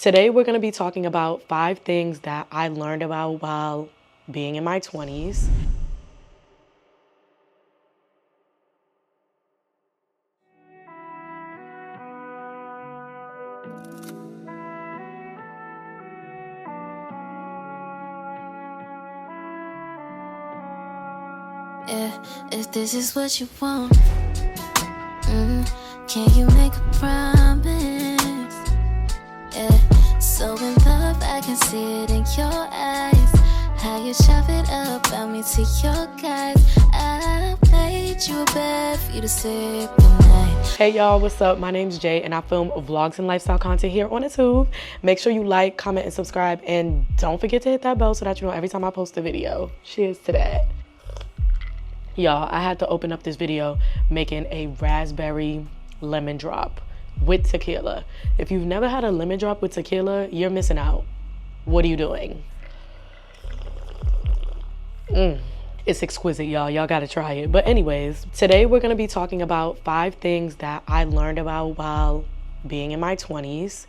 Today, we're going to be talking about 5 things that I learned about while being in my 20s. If this is what you want, can you make a promise? So in love, I can see it in your eyes. How you chop it up about me to your guys. I made you a bed for you to sleep tonight. Hey y'all, what's up? My name's Jay and I film vlogs and lifestyle content here on YouTube. Make sure you like, comment, and subscribe, and don't forget to hit that bell so that you know every time I post a video. Cheers to that. Y'all, I had to open up this video making a raspberry lemon drop with tequila. If you've never had a lemon drop with tequila, you're missing out. What are you doing? It's exquisite, y'all. Y'all gotta try it. But anyways, today we're gonna be talking about 5 things that I learned about while being in my 20s.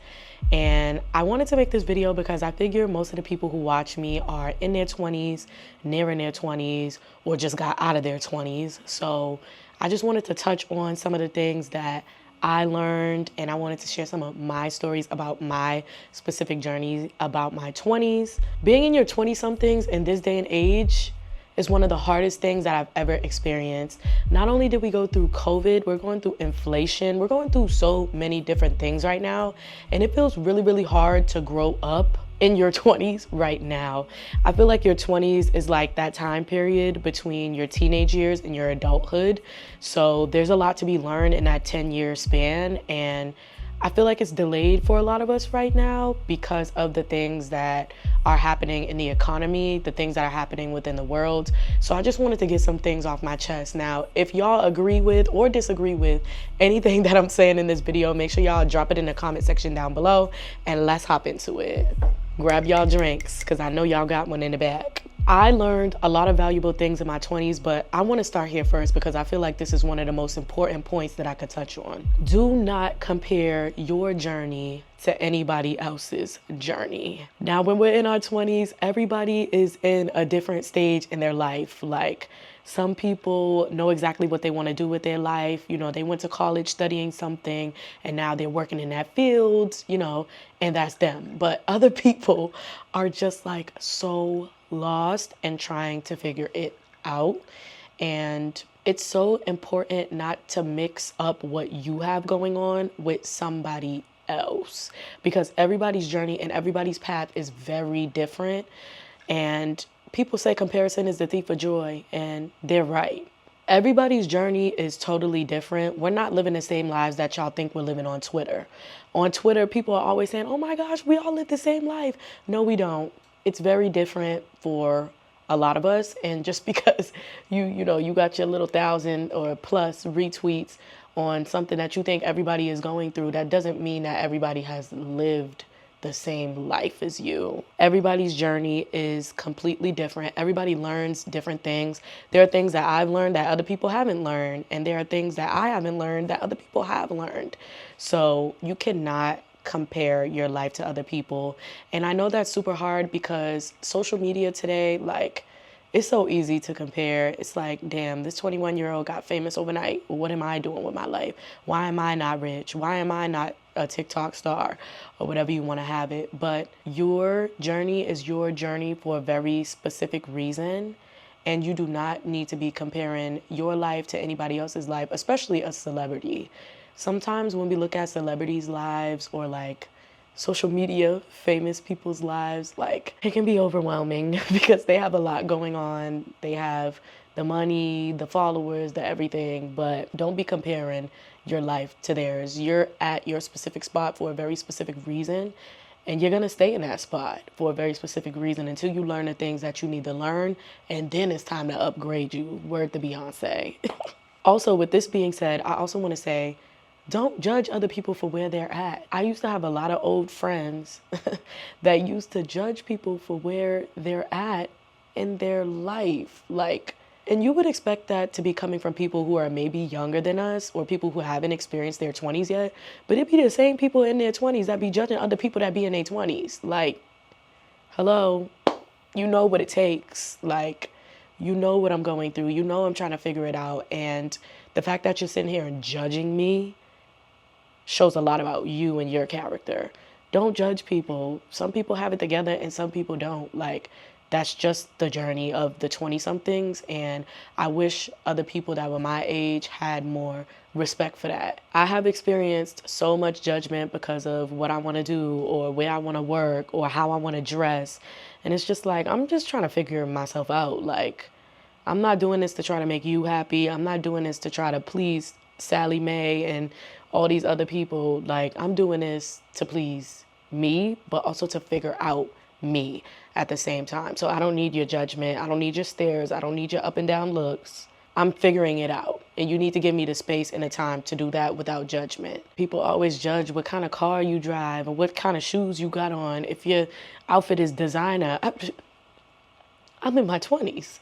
And I wanted to make this video because I figure most of the people who watch me are in their 20s, nearing their 20s, or just got out of their 20s. So I just wanted to touch on some of the things that I learned, and I wanted to share some of my stories about my specific journeys about my 20s. Being in your 20-somethings in this day and age is one of the hardest things that I've ever experienced. Not only did we go through COVID, we're going through inflation. We're going through so many different things right now. And it feels really, really hard to grow up in your 20s right now. I feel like your 20s is like that time period between your teenage years and your adulthood. So there's a lot to be learned in that 10-year span. And I feel like it's delayed for a lot of us right now because of the things that are happening in the economy, the things that are happening within the world. So I just wanted to get some things off my chest. Now, if y'all agree with or disagree with anything that I'm saying in this video, make sure y'all drop it in the comment section down below and let's hop into it. Grab y'all drinks because I know y'all got one in the back. I learned a lot of valuable things in my 20s, but I want to start here first because I feel like this is one of the most important points that I could touch on. Do not compare your journey to anybody else's journey. Now, when we're in our 20s, everybody is in a different stage in their life. Like, some people know exactly what they want to do with their life. You know, they went to college studying something and now they're working in that field, you know, and that's them. But other people are just like so lost and trying to figure it out. And it's so important not to mix up what you have going on with somebody else, because everybody's journey and everybody's path is very different. And people say comparison is the thief of joy, and they're right. Everybody's journey is totally different. We're not living the same lives that y'all think we're living on Twitter. On Twitter, people are always saying, oh my gosh, we all live the same life. No, we don't. It's very different for a lot of us. And just because you got your little 1,000 or plus retweets on something that you think everybody is going through, that doesn't mean that everybody has lived the same life as you. Everybody's journey is completely different. Everybody learns different things. There are things that I've learned that other people haven't learned, and there are things that I haven't learned that other people have learned. So you cannot compare your life to other people. And I know that's super hard because social media today, like, it's so easy to compare. It's like, damn, this 21-year-old got famous overnight. What am I doing with my life? Why am I not rich? Why am I not a TikTok star, or whatever you want to have it? But your journey is your journey for a very specific reason. And you do not need to be comparing your life to anybody else's life, especially a celebrity. Sometimes when we look at celebrities' lives or like social media, famous people's lives, like, it can be overwhelming because they have a lot going on. They have the money, the followers, the everything, but don't be comparing your life to theirs. You're at your specific spot for a very specific reason, and you're gonna stay in that spot for a very specific reason until you learn the things that you need to learn, and then it's time to upgrade you. Word to Beyonce. Also, with this being said, I also want to say, don't judge other people for where they're at. I used to have a lot of old friends that used to judge people for where they're at in their life. Like, And you would expect that to be coming from people who are maybe younger than us or people who haven't experienced their 20s yet. But it be the same people in their 20s that be judging other people that be in their 20s. Like, hello, you know what it takes. Like, you know what I'm going through. You know I'm trying to figure it out. And the fact that you're sitting here and judging me shows a lot about you and your character. Don't judge people. Some people have it together and some people don't. Like, that's just the journey of the 20-somethings. And I wish other people that were my age had more respect for that. I have experienced so much judgment because of what I want to do or where I want to work or how I want to dress. And it's just like, I'm just trying to figure myself out. Like, I'm not doing this to try to make you happy. I'm not doing this to try to please Sally Mae and all these other people. Like, I'm doing this to please me, but also to figure out me at the same time. So I don't need your judgment. I don't need your stares. I don't need your up and down looks. I'm figuring it out. And you need to give me the space and the time to do that without judgment. People always judge what kind of car you drive or what kind of shoes you got on. If your outfit is designer, I'm in my 20s.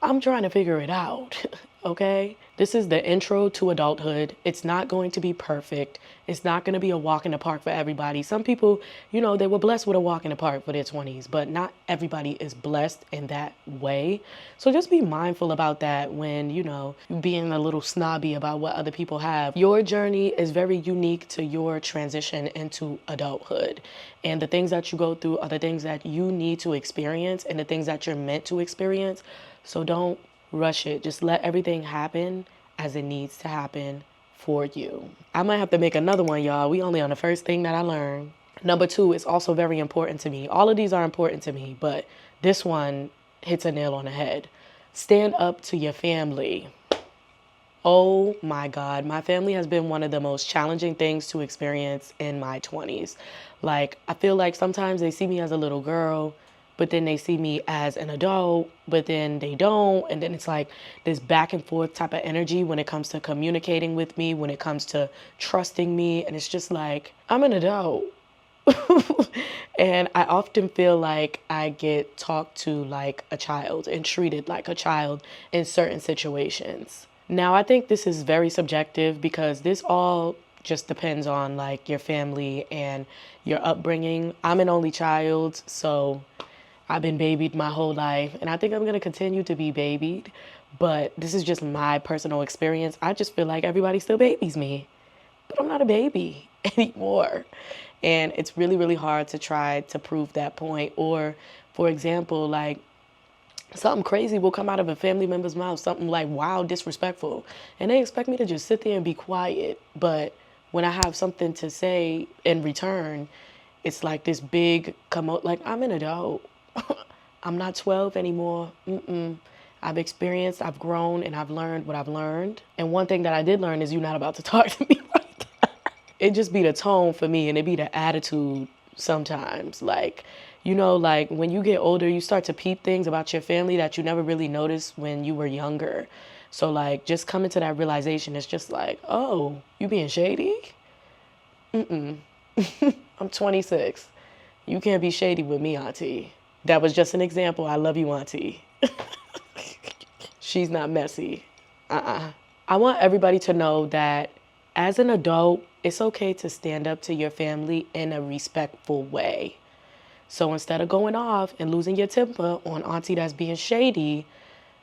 I'm trying to figure it out, okay? This is the intro to adulthood. It's not going to be perfect. It's not going to be a walk in the park for everybody. Some people, you know, they were blessed with a walk in the park for their 20s, but not everybody is blessed in that way. So just be mindful about that when, you know, being a little snobby about what other people have. Your journey is very unique to your transition into adulthood. And the things that you go through are the things that you need to experience and the things that you're meant to experience. So don't rush it. Just let everything happen as it needs to happen for you. I might have to make another one, y'all. We only on the first thing that I learned. Number 2 is also very important to me. All of these are important to me, but this one hits a nail on the head. Stand up to your family. Oh my God, my family has been one of the most challenging things to experience in my 20s. Like, I feel like sometimes they see me as a little girl, but then they see me as an adult, but then they don't. And then it's like this back and forth type of energy when it comes to communicating with me, when it comes to trusting me. And it's just like, I'm an adult. And I often feel like I get talked to like a child and treated like a child in certain situations. Now, I think this is very subjective because this all just depends on like your family and your upbringing. I'm an only child, so I've been babied my whole life, and I think I'm going to continue to be babied, but this is just my personal experience. I just feel like everybody still babies me, but I'm not a baby anymore. And it's really, really hard to try to prove that point. Or, for example, like something crazy will come out of a family member's mouth, something like wild, disrespectful, and they expect me to just sit there and be quiet. But when I have something to say in return, it's like this big like, I'm an adult. I'm not 12 anymore. I've experienced, I've grown, and I've learned what I've learned. And one thing that I did learn is you're not about to talk to me like that. It just be the tone for me, and it be the attitude sometimes. Like, you know, like when you get older, you start to peep things about your family that you never really noticed when you were younger. So like just coming to that realization, it's just like, oh, you being shady? I'm 26. You can't be shady with me, auntie. That was just an example. I love you, auntie. She's not messy. I want everybody to know that as an adult, it's okay to stand up to your family in a respectful way. So instead of going off and losing your temper on auntie that's being shady,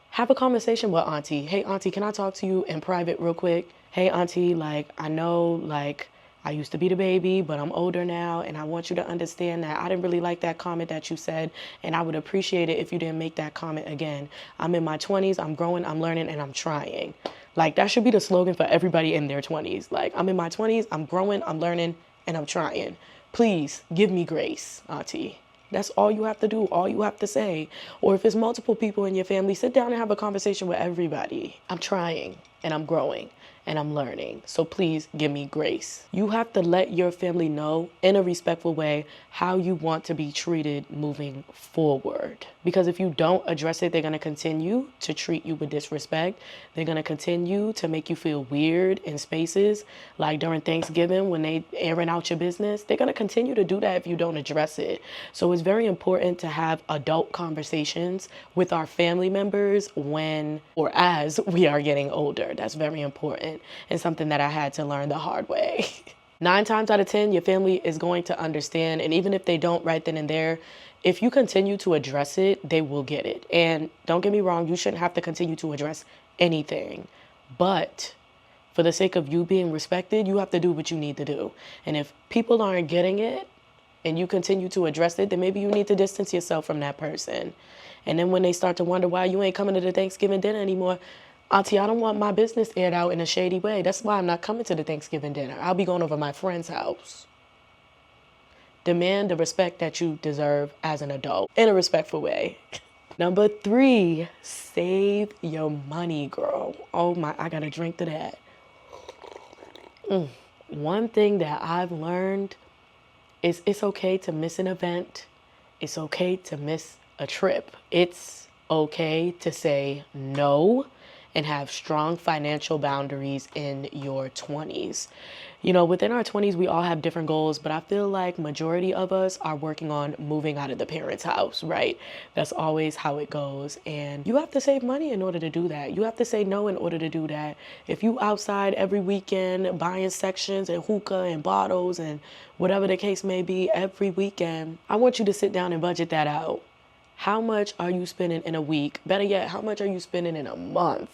have a conversation with auntie. Hey, auntie, can I talk to you in private real quick? Hey, auntie, like, I know, like, I used to be the baby, but I'm older now, and I want you to understand that I didn't really like that comment that you said, and I would appreciate it if you didn't make that comment again. I'm in my 20s, I'm growing, I'm learning, and I'm trying. Like, that should be the slogan for everybody in their 20s. Like, I'm in my 20s, I'm growing, I'm learning, and I'm trying. Please give me grace, auntie. That's all you have to do, all you have to say. Or if it's multiple people in your family, sit down and have a conversation with everybody. I'm trying, and I'm growing, and I'm learning. So please give me grace. You have to let your family know in a respectful way how you want to be treated moving forward. Because if you don't address it, they're going to continue to treat you with disrespect. They're going to continue to make you feel weird in spaces like during Thanksgiving when they airing out your business. They're going to continue to do that if you don't address it. So it's very important to have adult conversations with our family members when or as we are getting older. That's very important and something that I had to learn the hard way. 9 times out of 10, your family is going to understand. And even if they don't right then and there, if you continue to address it, they will get it. And don't get me wrong, you shouldn't have to continue to address anything. But for the sake of you being respected, you have to do what you need to do. And if people aren't getting it and you continue to address it, then maybe you need to distance yourself from that person. And then when they start to wonder why you ain't coming to the Thanksgiving dinner anymore, Auntie, I don't want my business aired out in a shady way. That's why I'm not coming to the Thanksgiving dinner. I'll be going over my friend's house. Demand the respect that you deserve as an adult in a respectful way. Number 3, save your money, girl. Oh my, I gotta drink to that. One thing that I've learned is it's okay to miss an event. It's okay to miss a trip. It's okay to say no and have strong financial boundaries in your 20s. You know, within our 20s, we all have different goals, but I feel like majority of us are working on moving out of the parents' house, right? That's always how it goes. And you have to save money in order to do that. You have to say no in order to do that. If you outside every weekend buying sections and hookah and bottles and whatever the case may be every weekend, I want you to sit down and budget that out. How much are you spending in a week? Better yet, how much are you spending in a month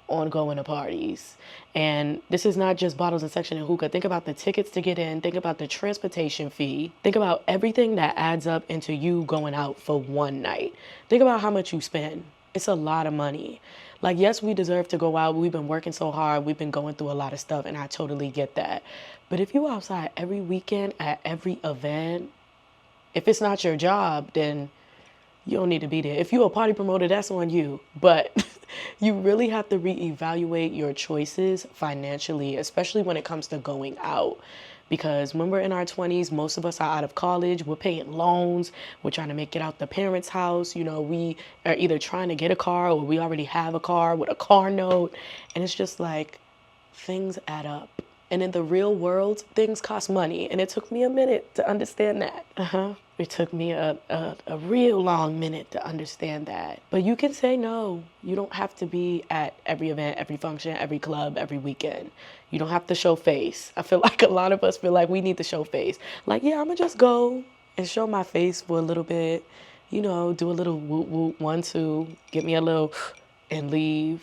on going to parties? And this is not just bottles and section and hookah. Think about the tickets to get in. Think about the transportation fee. Think about everything that adds up into you going out for one night. Think about how much you spend. It's a lot of money. Like, yes, we deserve to go out. We've been working so hard. We've been going through a lot of stuff, and I totally get that. But if you outside every weekend at every event, if it's not your job, then you don't need to be there. If you're a party promoter, that's on you. But you really have to reevaluate your choices financially, especially when it comes to going out. Because when we're in our 20s, most of us are out of college. We're paying loans. We're trying to make it out the parents' house. You know, we are either trying to get a car or we already have a car with a car note. And it's just like things add up. And in the real world, things cost money. And it took me a minute to understand that. It took me a real long minute to understand that. But you can say no. You don't have to be at every event, every function, every club, every weekend. You don't have to show face. I feel like a lot of us feel like we need to show face. Like, yeah, I'm going to just go and show my face for a little bit. You know, do a little whoop whoop, 1, 2, get me a little and leave.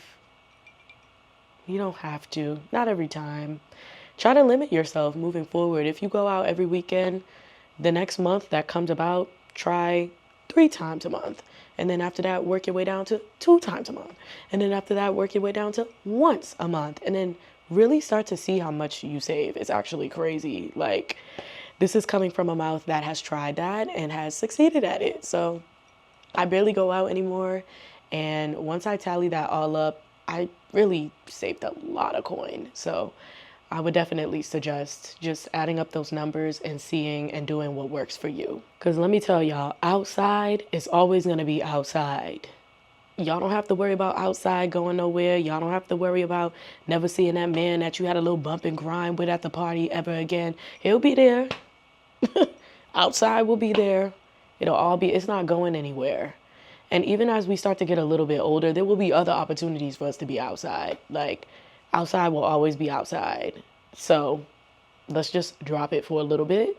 You don't have to. Not every time. Try to limit yourself moving forward. If you go out every weekend, the next month that comes about, try 3 times a month. And then after that, work your way down to 2 times a month. And then after that, work your way down to once a month. And then really start to see how much you save. It's actually crazy. Like, this is coming from a mouth that has tried that and has succeeded at it. So I barely go out anymore. And once I tally that all up, I really saved a lot of coin. So I would definitely suggest just adding up those numbers and seeing and doing what works for you. Because let me tell y'all, outside is always going to be outside. Y'all don't have to worry about outside going nowhere. Y'all don't have to worry about never seeing that man that you had a little bump and grind with at the party ever again. He'll be there. Outside will be there. It'll all be, it's not going anywhere. And even as we start to get a little bit older, there will be other opportunities for us to be outside. Like, outside will always be outside. So let's just drop it for a little bit.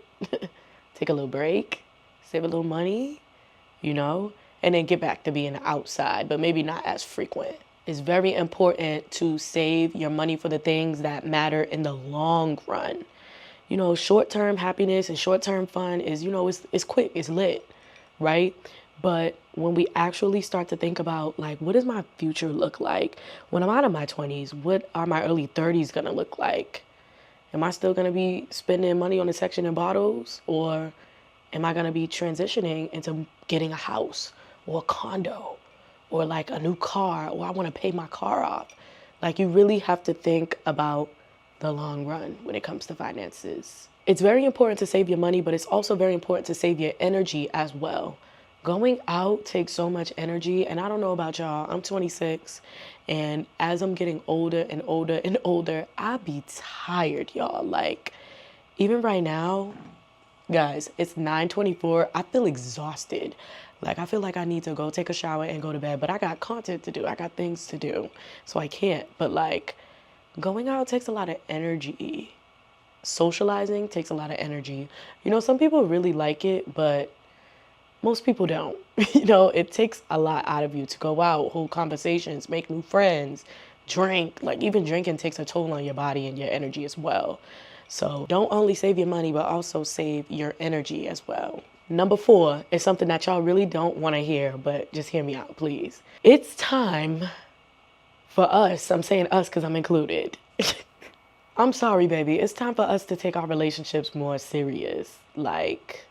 Take a little break. Save a little money, you know, and then get back to being outside, but maybe not as frequent. It's very important to save your money for the things that matter in the long run. You know, short-term happiness and short-term fun is, you know, it's quick, it's lit, right? But when we actually start to think about, like, what does my future look like? When I'm out of my 20s, what are my early 30s going to look like? Am I still going to be spending money on the section and bottles? Or am I going to be transitioning into getting a house or a condo or like a new car, or I want to pay my car off? Like, you really have to think about the long run when it comes to finances. It's very important to save your money, but it's also very important to save your energy as well. Going out takes so much energy, and I don't know about y'all, I'm 26, and as I'm getting older and older and older, I be tired, y'all. Like, even right now, guys, it's 9:24. I feel exhausted. Like, I feel like I need to go take a shower and go to bed, but I got content to do. I got things to do, so I can't. But like, going out takes a lot of energy. Socializing takes a lot of energy. You know, some people really like it, but most people don't. You know, it takes a lot out of you to go out, hold conversations, make new friends, drink. Like, even drinking takes a toll on your body and your energy as well. So don't only save your money, but also save your energy as well. Number 4 is something that y'all really don't want to hear, but just hear me out, please. It's time for us, I'm saying us because I'm included. I'm sorry, baby. It's time for us to take our relationships more serious. Like,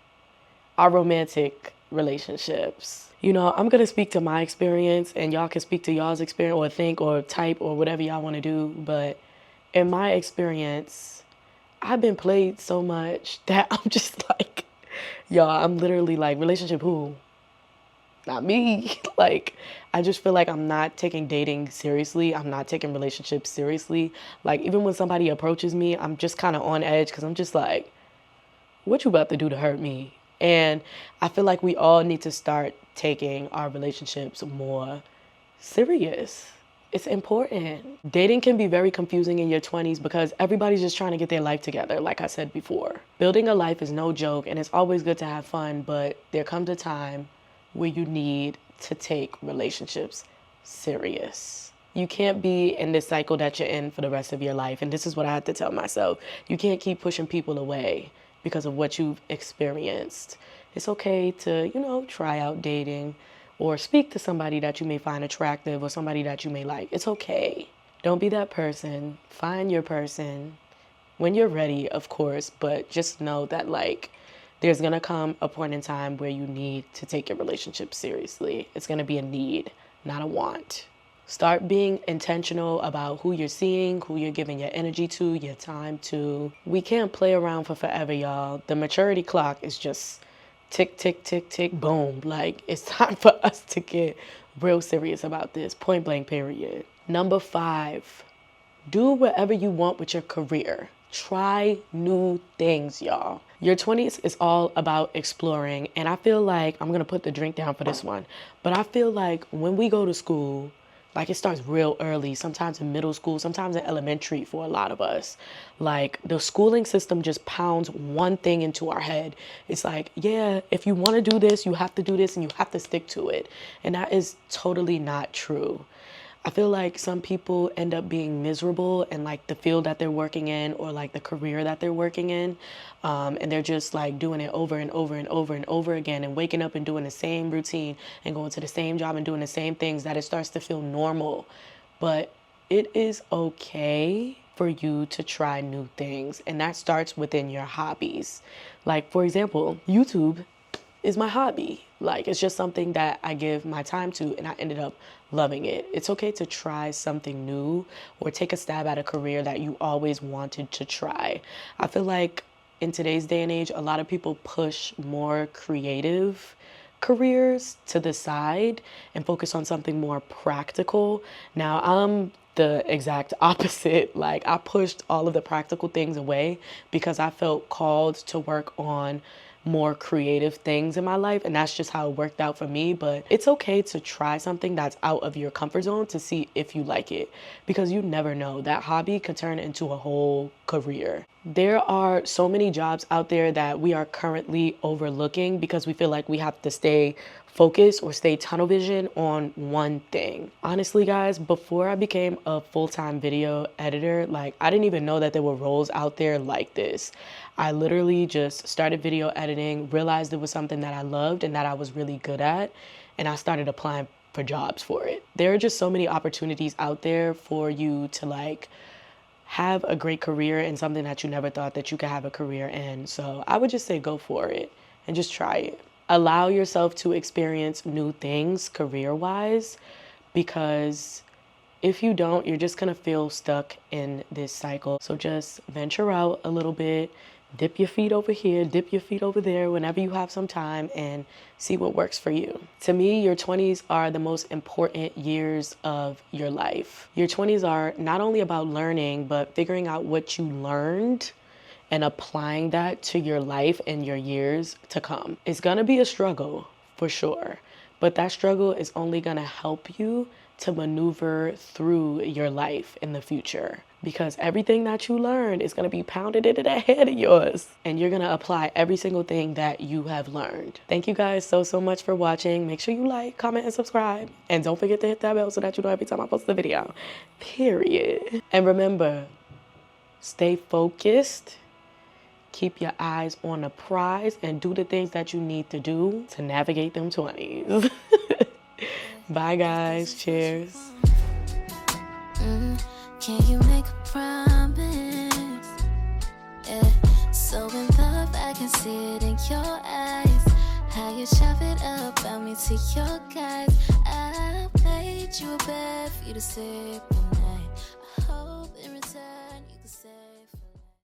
our romantic relationships. You know, I'm going to speak to my experience, and y'all can speak to y'all's experience or think or type or whatever y'all want to do. But in my experience, I've been played so much that I'm just like, y'all, I'm literally like, relationship who? Not me. Like, I just feel like I'm not taking dating seriously. I'm not taking relationships seriously. Like, even when somebody approaches me, I'm just kind of on edge because I'm just like, what you about to do to hurt me? And I feel like we all need to start taking our relationships more serious. It's important. Dating can be very confusing in your 20s because everybody's just trying to get their life together, like I said before. Building a life is no joke, and it's always good to have fun, but there comes a time where you need to take relationships serious. You can't be in this cycle that you're in for the rest of your life. And this is what I had to tell myself. You can't keep pushing people away because of what you've experienced. It's okay to, you know, try out dating or speak to somebody that you may find attractive or somebody that you may like. It's okay. Don't be that person. Find your person when you're ready, of course, but just know that, like, there's gonna come a point in time where you need to take your relationship seriously. It's gonna be a need, not a want. Start being intentional about who you're seeing, who you're giving your energy to, your time to. We can't play around for forever, y'all. The maturity clock is just tick, tick, tick, tick, boom. Like, it's time for us to get real serious about this, point blank, period. Number 5, do whatever you want with your career. Try new things, y'all. Your 20s is all about exploring. And I feel like, I'm going to put the drink down for this one, but I feel like when we go to school, like, it starts real early, sometimes in middle school, sometimes in elementary for a lot of us. Like, the schooling system just pounds one thing into our head. It's like, yeah, if you want to do this, you have to do this and you have to stick to it. And that is totally not true. I feel like some people end up being miserable in, like, the field that they're working in or, like, the career that they're working in. And they're just, like, doing it over and over and over and over again and waking up and doing the same routine and going to the same job and doing the same things, that it starts to feel normal. But it is okay for you to try new things. And that starts within your hobbies. Like, for example, YouTube is my hobby. Like, it's just something that I give my time to, and I ended up loving it. It's okay to try something new or take a stab at a career that you always wanted to try. I feel like in today's day and age, a lot of people push more creative careers to the side and focus on something more practical. Now, I'm the exact opposite. Like, I pushed all of the practical things away because I felt called to work on more creative things in my life, and that's just how it worked out for me. But it's okay to try something that's out of your comfort zone to see if you like it, because you never know, that hobby could turn into a whole career. There are so many jobs out there that we are currently overlooking because we feel like we have to stay focused or stay tunnel vision on one thing. Honestly, guys, before I became a full-time video editor, like, I didn't even know that there were roles out there like this. I literally just started video editing, realized it was something that I loved and that I was really good at, and I started applying for jobs for it. There are just so many opportunities out there for you to, like, have a great career in something that you never thought that you could have a career in. So I would just say go for it and just try it. Allow yourself to experience new things career-wise, because If you don't, you're just gonna feel stuck in this cycle. So just venture out a little bit, dip your feet over here, dip your feet over there whenever you have some time, and see what works for you. To me, your 20s are the most important years of your life. Your 20s are not only about learning, but figuring out what you learned and applying that to your life and your years to come. It's gonna be a struggle for sure, but that struggle is only gonna help you to maneuver through your life in the future, because everything that you learned is gonna be pounded into that head of yours, and you're gonna apply every single thing that you have learned. Thank you guys so much for watching. Make sure you like, comment, and subscribe, and don't forget to hit that bell so that you know every time I post a video, period. And remember, stay focused, keep your eyes on the prize, and do the things that you need to do to navigate them 20s. Bye guys, cheers. Can you make a promise? Yeah, so in love I can see it in your eyes. How you chop it up about me to your guys. I made you a bed for you to sleep all night. I hope in return you can save